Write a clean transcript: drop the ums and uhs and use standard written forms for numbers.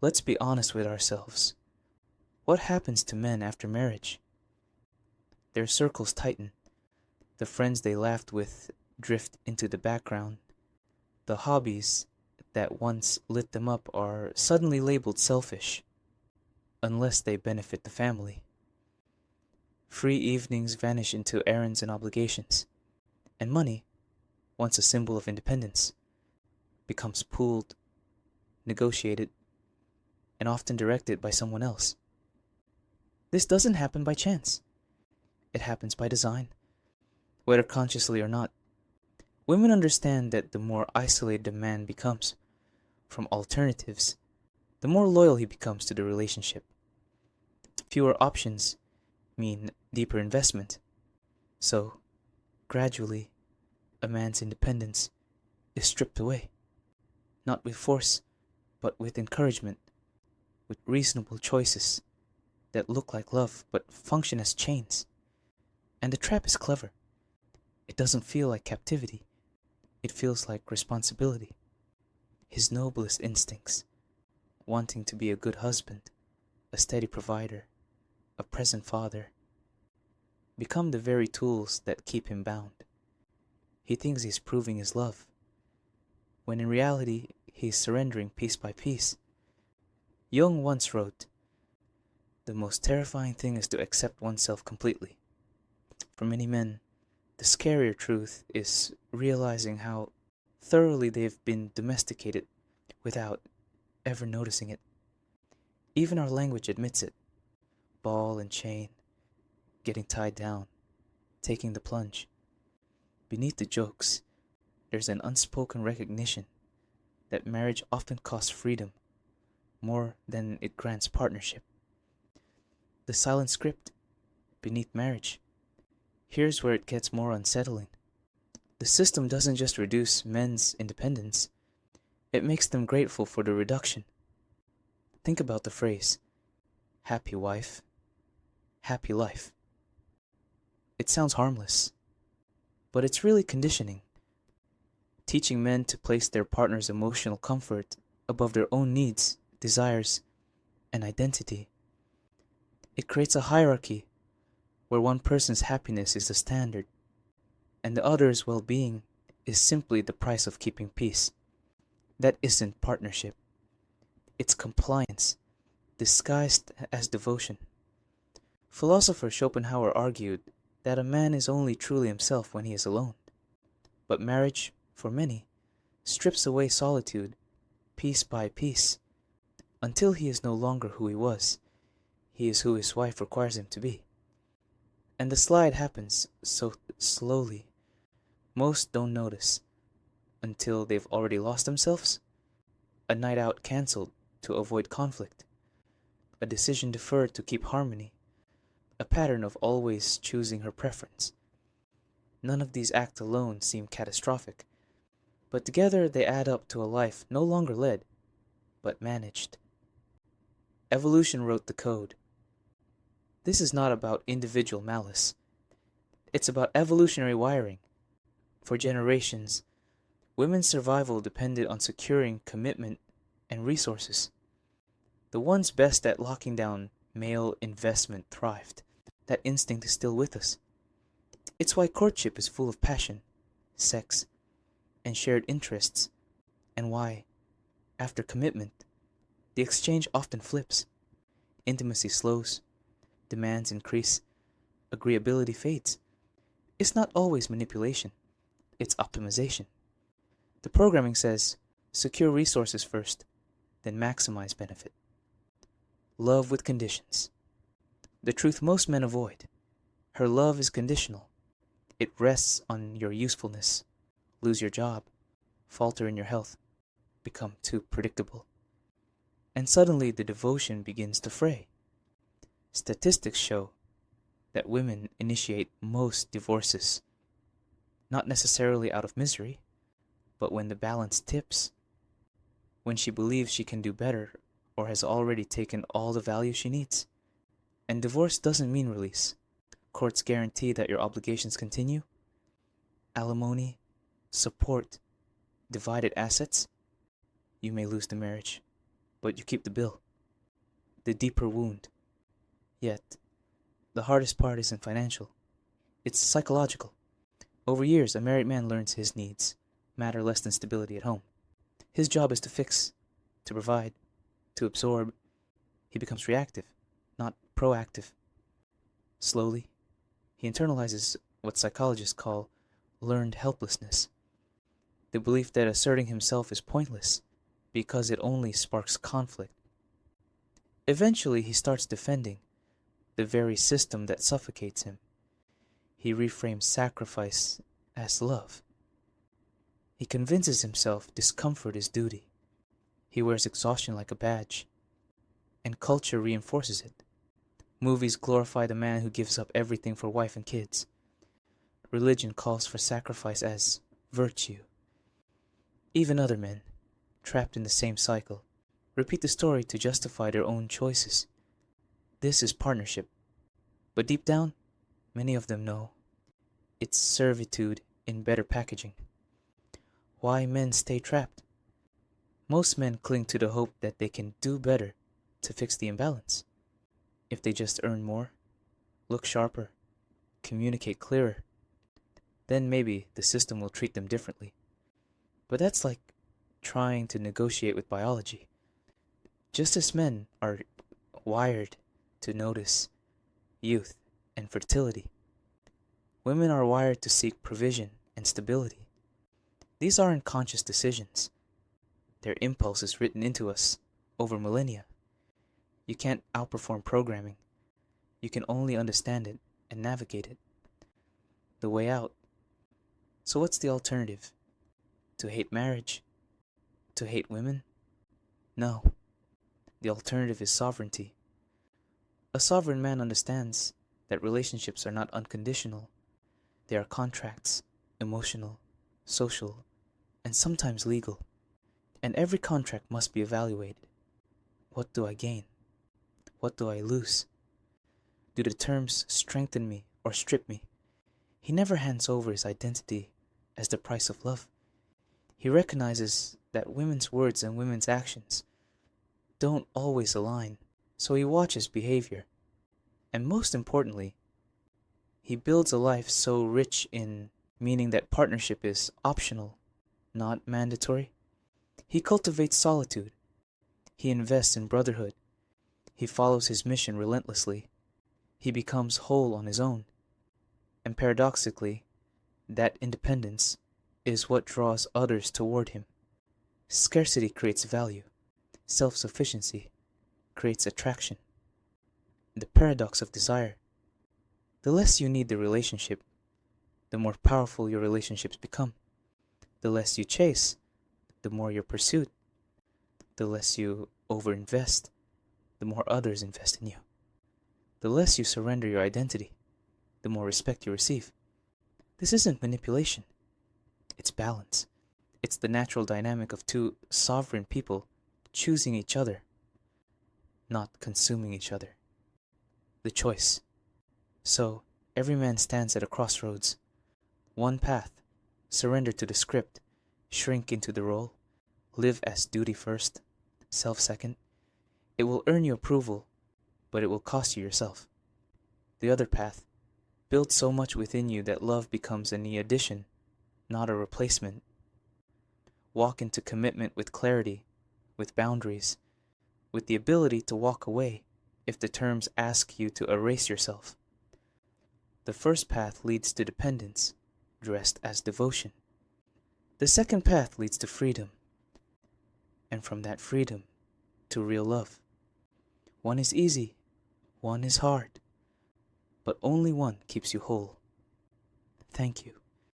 Let's be honest with ourselves. What happens to men after marriage? Their circles tighten. The friends they laughed with drift into the background. The hobbies that once lit them up are suddenly labeled selfish, unless they benefit the family. Free evenings vanish into errands and obligations, and money, once a symbol of independence, becomes pooled, negotiated, and often directed by someone else. This doesn't happen by chance. It happens by design, whether consciously or not. Women understand that the more isolated a man becomes from alternatives, the more loyal he becomes to the relationship. Fewer options mean deeper investment. So, gradually, a man's independence is stripped away, not with force, but with encouragement, with reasonable choices that look like love but function as chains. And the trap is clever. It doesn't feel like captivity. It feels like responsibility. His noblest instincts, wanting to be a good husband, a steady provider, a present father, become the very tools that keep him bound. He thinks he's proving his love, when in reality he's surrendering piece by piece. Jung once wrote, "The most terrifying thing is to accept oneself completely." For many men, the scarier truth is realizing how thoroughly they've been domesticated without ever noticing it. Even our language admits it. Ball and chain, getting tied down, taking the plunge. Beneath the jokes, there's an unspoken recognition that marriage often costs freedom more than it grants partnership. The silent script beneath marriage. Here's where it gets more unsettling. The system doesn't just reduce men's independence, it makes them grateful for the reduction. Think about the phrase, happy wife, happy life. It sounds harmless, but it's really conditioning, teaching men to place their partner's emotional comfort above their own needs, desires, and identity. It creates a hierarchy where one person's happiness is the standard, and the other's well-being is simply the price of keeping peace. That isn't partnership. It's compliance, disguised as devotion. Philosopher Schopenhauer argued that a man is only truly himself when he is alone. But marriage, for many, strips away solitude, piece by piece, until he is no longer who he was. He is who his wife requires him to be. And the slide happens so slowly, most don't notice until they've already lost themselves. A night out cancelled to avoid conflict, a decision deferred to keep harmony, a pattern of always choosing her preference. None of these acts alone seem catastrophic, but together they add up to a life no longer led, but managed. Evolution wrote the code. This is not about individual malice. It's about evolutionary wiring. For generations, women's survival depended on securing commitment and resources. The ones best at locking down male investment thrived. That instinct is still with us. It's why courtship is full of passion, sex, and shared interests, and why, after commitment, the exchange often flips. Intimacy slows, demands increase, agreeability fades. It's not always manipulation, it's optimization. The programming says, secure resources first, then maximize benefit. Love with conditions. The truth most men avoid. Her love is conditional. It rests on your usefulness. Lose your job, falter in your health, become too predictable. And suddenly the devotion begins to fray. Statistics show that women initiate most divorces, not necessarily out of misery, but when the balance tips, when she believes she can do better or has already taken all the value she needs. And divorce doesn't mean release. Courts guarantee that your obligations continue. Alimony, support, divided assets. You may lose the marriage, but you keep the bill, the deeper wound. Yet, the hardest part isn't financial, it's psychological. Over years, a married man learns his needs matter less than stability at home. His job is to fix, to provide, to absorb. He becomes reactive, not proactive. Slowly, he internalizes what psychologists call learned helplessness, the belief that asserting himself is pointless because it only sparks conflict. Eventually, he starts defending the very system that suffocates him. He reframes sacrifice as love. He convinces himself discomfort is duty. He wears exhaustion like a badge, and culture reinforces it. Movies glorify the man who gives up everything for wife and kids. Religion calls for sacrifice as virtue. Even other men, trapped in the same cycle, repeat the story to justify their own choices. This is partnership. But deep down, many of them know it's servitude in better packaging. Why men stay trapped? Most men cling to the hope that they can do better to fix the imbalance. If they just earn more, look sharper, communicate clearer, then maybe the system will treat them differently. But that's like trying to negotiate with biology. Just as men are wired to notice youth and fertility, women are wired to seek provision and stability. These aren't conscious decisions. They're impulses written into us over millennia. You can't outperform programming. You can only understand it and navigate it. The way out. So what's the alternative? To hate marriage? To hate women? No. The alternative is sovereignty. A sovereign man understands that relationships are not unconditional. They are contracts, emotional, social, and sometimes legal. And every contract must be evaluated. What do I gain? What do I lose? Do the terms strengthen me or strip me? He never hands over his identity as the price of love. He recognizes that women's words and women's actions don't always align, so he watches behavior. And most importantly, he builds a life so rich in meaning that partnership is optional, not mandatory. He cultivates solitude. He invests in brotherhood. He follows his mission relentlessly. He becomes whole on his own. And paradoxically, that independence is what draws others toward him. Scarcity creates value. Self-sufficiency creates attraction. The paradox of desire. The less you need the relationship, the more powerful your relationships become. The less you chase, the more you're pursued. The less you overinvest, the more others invest in you. The less you surrender your identity, the more respect you receive. This isn't manipulation. It's balance. It's the natural dynamic of two sovereign people choosing each other, not consuming each other. The choice. So, every man stands at a crossroads. One path, surrender to the script, shrink into the role, live as duty first, self second. It will earn you approval, but it will cost you yourself. The other path, build so much within you that love becomes an addition, not a replacement. Walk into commitment with clarity, with boundaries, with the ability to walk away if the terms ask you to erase yourself. The first path leads to dependence, dressed as devotion. The second path leads to freedom, and from that freedom to real love. One is easy, one is hard, but only one keeps you whole. Thank you.